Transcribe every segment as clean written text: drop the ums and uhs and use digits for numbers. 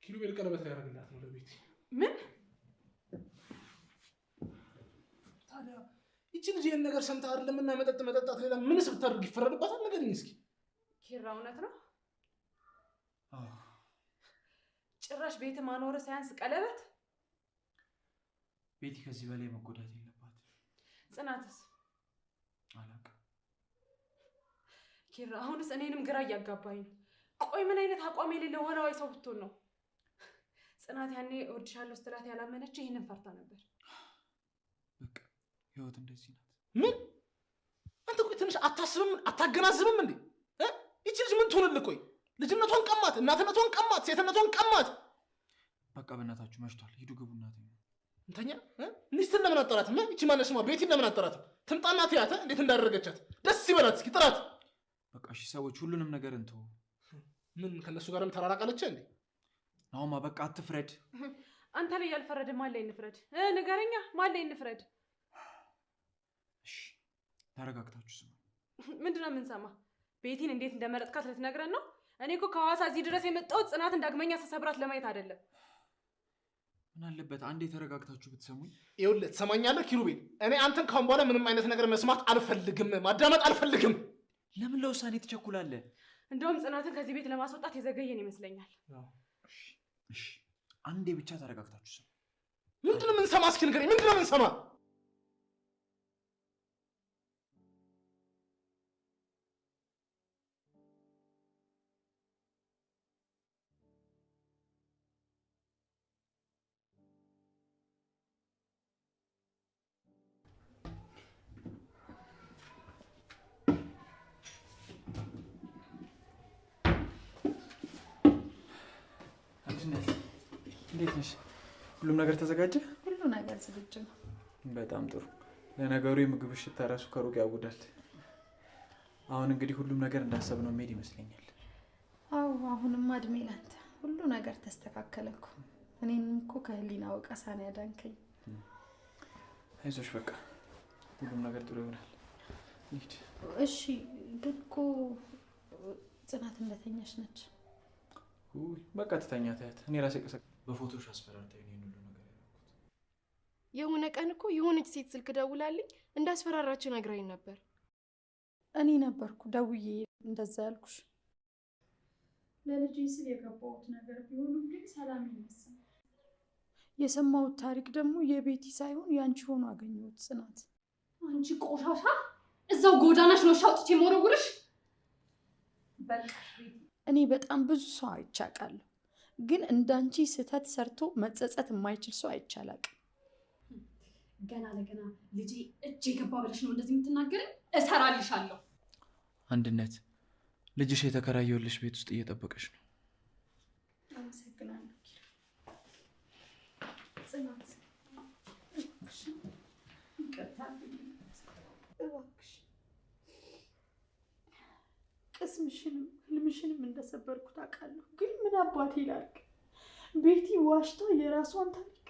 ኪሩቤል ቀለበት ላይ ያደርግላት ነው ለቤት ምን ታዲያ ይቺ ልጅ ይሄን ነገር ሰምታ አይደለምና መጠጣት ሌላ ምንስ ብታደርግ ይፈረድባታል ንገሪኝ እስኪ ኪራ እውነት ነው ጭራሽ ቤት ማኖር ሳይንስ ቀለበት ቤቲ ከዚህ በላይ መጎዳት የለባት ጽናትስ አላውቅም ኪራ አሁንስ እኔንም ግራ ያጋባኝ ቆይ ምን አይነት አቋም የሌለው ወላዋይ ሰው ብትሆን ነው ጽናት ያኔ እወድሻለሁ ስትላት ያላመነች ይሄንን ፈርታ ነበር በቃ ህይወት እንደዚህ ናት ምን አንተ ቆይ ትንሽ አታስብም አታገናዝብም እንዴ ይቺ ልጅ ምን ትሆንልህ ቆይ ልጅነቷን ቀማት እናትነቷን ቀማት ሴትነቷን ቀማት በቃ በእናታችሁ መሽቷል ሂዱ ግቡ እናት እንተኛ ሚስትን ለምን አጠራት ይቺ ማነሽ ማ ቤቲን ለምን አጠራት ትምጣና ትያተ እንዴት እንዳደረገቻት ደስ ይበላት እስኪ ጥራት በቃ እሺ ሰዎች ሁሉንም ነገር እንተው ምን ከነሱ ጋርም ተራራቃለች እንዴ ናውማ በቃ አትፍረድ አንተ ላይ ያልፈረደ ማን ላይ እንፍረድ ንገረኛ ማን ላይ እንፍረድ እሺ ተረጋግታችሁ ስሙ ምንድነው የምንሰማ ቤቲን እንዴት እንደመረጥካት ልትነግረን ነው እኔ እኮ ከሐዋሳ እዚህ ድረስ የመጣው ጽናትን ዳግመኛ ተሰብራት ለማየት አይደለም ምን አለበት አንዴ ተረጋግታችሁ ብትሰሙኝ ይኸውልህ ትሰማኛለህ ኪሩቤል እኔ አንተን ካሁን በኋላ ምንም አይነት ነገር መስማት አልፈልግም ማዳመጥ አልፈልግም ለምን ለውሳኔ ትቸኩላለህ እንደውም ጽናትን ከዚህ ቤት ለማስወጣት የዘገየን ይመስለኛል እሺ አንዴ ብቻ ተረጋግታችሁ ስሙ ምንድነው የምንሰማ እስኪ ንገረኝ ምንድነው የምንሰማ እንዴት ነሽ ሁሉም ነገር ተዘጋጀ ሁሉ ነገር ዝግጁ ነው በጣም ጥሩ ለነገሩ የምግብ ሽታ ራሱ ከሩቅ ያውዳል አሁን እንግዲህ ሁሉም ነገር እንዳሰብነው መሄድ ይመስለኛል አዎ አሁንም አድሜ ላንተ ሁሉ ነገር ተስተካከለኩ እኔንም እኮ ከህሊና ወቀሳ ነው ያዳንከኝ አይዞሽ በቃ ሁሉም ነገር ጥሩ ይሆናል እንዴ እሺ ግን እኮ ጽናት እንደተኛሽ ነች በቃ ተተኛ ታያት እኔ ራሴ ቀሰቅ በፎቶሽ አስፈራርታኝ ነው ሁሉ ነገር ያደረኩት የሆነ ቀን እኮ የሆነች ሴት ስልክ ደውላልኝ እንዳስፈራራችሁ ነግራኝ ነበር እኔ ነበርኩ ደውዬ እንደዛ ያልኩሽ ለልጄ ስል የገባሁት ነገር ቢሆንም ግን ሰላም ይመስል የሰማሁት ታሪክ ደግሞ የቤቲ ሳይሆን ያንቺ ሆኖ አገኘሁት ጽናት አንቺ ቆሻሻ እዛው ጎዳናሽ ነው ሻውጥቼ ሞረውርሽ በቃ እኔ በጣም ብዙ ሰው አይቻቃለሁ ግን እንዳንቺ ስህተት ሰርቶ መጸጸት የማይችል ሰው አይቻላል ገና ለገና ልጄ እጄ ገባ ብለሽ ነው እንደዚህ የምትናገረኝ እሰራልሻለሁ አንድነት ልጅሽ የተከራየውልሽ ቤት ውስጥ እየጠበቀሽ ነው አመሰግናለሁ ጽናት እባክሽ ቅስምሽንም ህልምሽንም እንደሰበርኩት አውቃለሁ ግን ምን አባቴ ላድርግ ቤቲ ዋሽታ የራሷን ታሪክ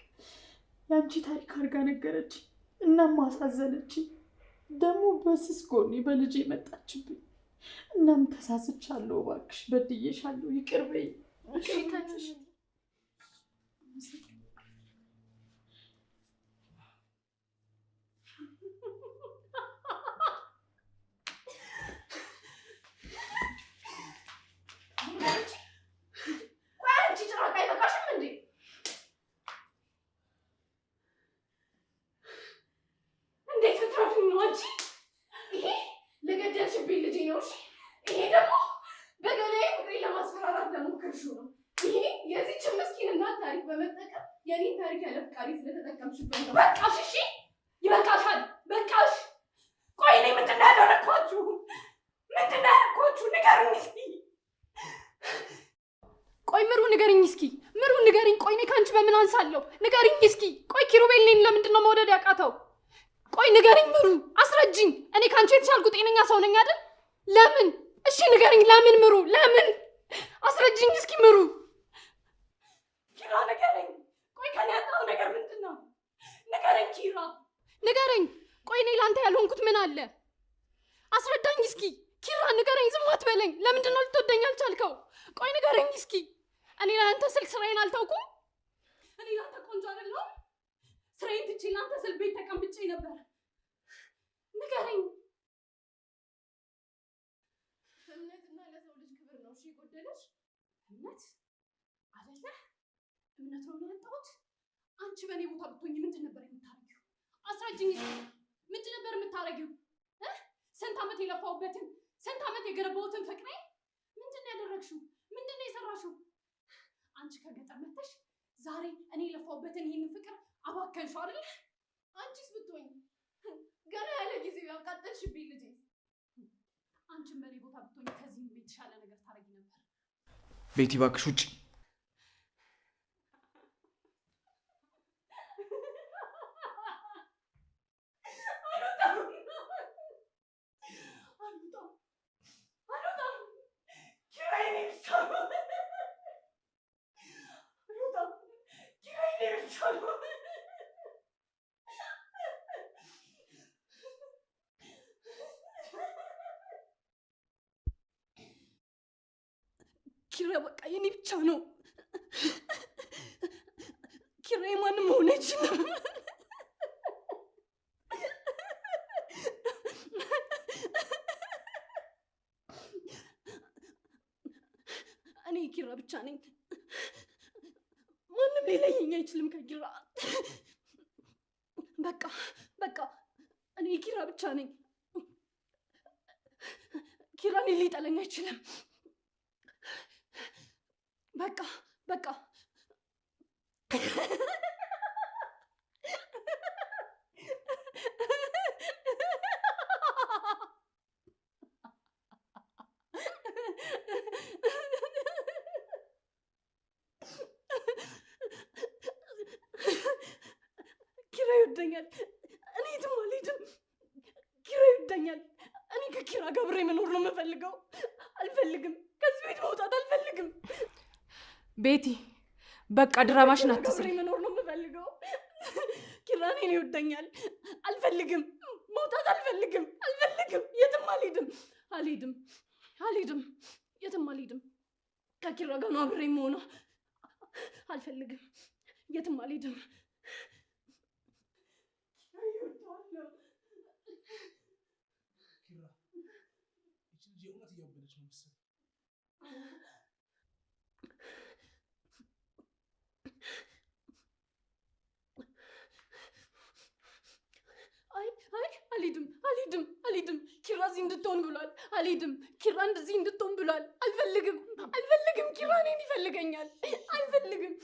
ያንቺ ታሪክ አድርጋ ነገረች እናም አሳዘነችኝ ደግሞ በስስ ጎኔ በልጄ መጣችብኝ እናም ተሳስቻለሁ እባክሽ በድዬሻለሁ ይቅር በይኝ እሺ ተነሽ ንገሪኝ እስኪ ቆይ ኪሩቤል እኔን ለምንድነው መውደድ ያቃተው ቆይ ንገሪኝ ምሩ አስረጅኝ እኔ ካንቺ የተሻልኩ ጤነኛ ሰው ነኝ አይደል ለምን እሺ ንገሪኝ ለምን ምሩ ለምን አስረጅኝ እስኪ ምሩ ኪራ ንገሪኝ ቆይ ከኔ ያጣው ነገር ምንድነው ንገሪኝ ኪራ ንገሪኝ ቆይ እኔ ላንተ ያልሆንኩት ምን አለ አስረዳኝ እስኪ ኪራ ንገሪኝ ዝም አትበለኝ ለምንድነው ልትወደኝ አልቻልከው ቆይ ንገሪኝ እስኪ እኔ ለአንተ ስል ስራዬን አልተውኩም? እኔ ለአንተ ቆንጆ አይደለሁም? ስራዬን ትቼ ለአንተ ስል ቤት ተቀምጬ ነበር። ንገረኝ። እምነትና ለሰው ልጅ ክብር ነው እሺ የጎደለሽ? እምነት አይደለ? እምነት ነው ያጣሁት። አንቺ በእኔ ቦታ ብትሆኚ ምንድን ነበር የምታረጊው? አስረጅኝ። ምንድን ነበር የምታረጊው? ስንት ዓመት የለፋሁበትን ስንት ዓመት የገነባሁትን ፍቅሬ ምንድን ነው ያደረግሽው? ምንድን ነው የሰራሽው? አንቺ ከገጠር መጥተሽ ዛሬ እኔ የለፋሁበትን ይህንን ፍቅር አባከንሽው አይደለ? አንቺስ ብትሆኚ ገና ያለ ጊዜው ያቃጠልሽብኝ ልጄ። አንቺም በእኔ ቦታ ብትሆኚ ከዚህም የተሻለ ነገር ታረጊ ነበር። ቤቲ እባክሽ ውጪ። ኪራ በቃ የኔ ብቻ ነው። ኪራ የማንም መሆን አይችልም። እኔ ኪራ ብቻ ነኝ። ማንም ሊለየኝ አይችልም ከኪራ። በቃ እኔ ኪራ ብቻ ነኝ። ኪራ እኔን ሊጠለኝ አይችልም። በቃ ኪራ ይወደኛል። እኔ የትም አልሄድም። ኪራ ይወደኛል። እኔ ከኪራ ጋር አብሬ መኖር ነው የምፈልገው። አልፈልግም፣ ከዚህ ቤት መውጣት አልፈልግም። ቤቲ በቃ ድራማሽን አትስሪ። መኖር ነው የምፈልገው። ኪራ እኔን ይወደኛል። አልፈልግም፣ መውጣት አልፈልግም። የትም አልሄድም። የትም አልሄድም። ከኪራ ጋር ነው አብሬ የምሆነው። አልፈልግም፣ የትም አልሄድም። የእውነት እያበደች ነው መሰለኝ። አልሄድም። ኪራ እዚህ እንድትሆን ብሏል። አልሄድም። ኪራ እንደዚህ እንድትሆን ብሏል። አልፈልግም። ኪራ እኔን ይፈልገኛል። አልፈልግም።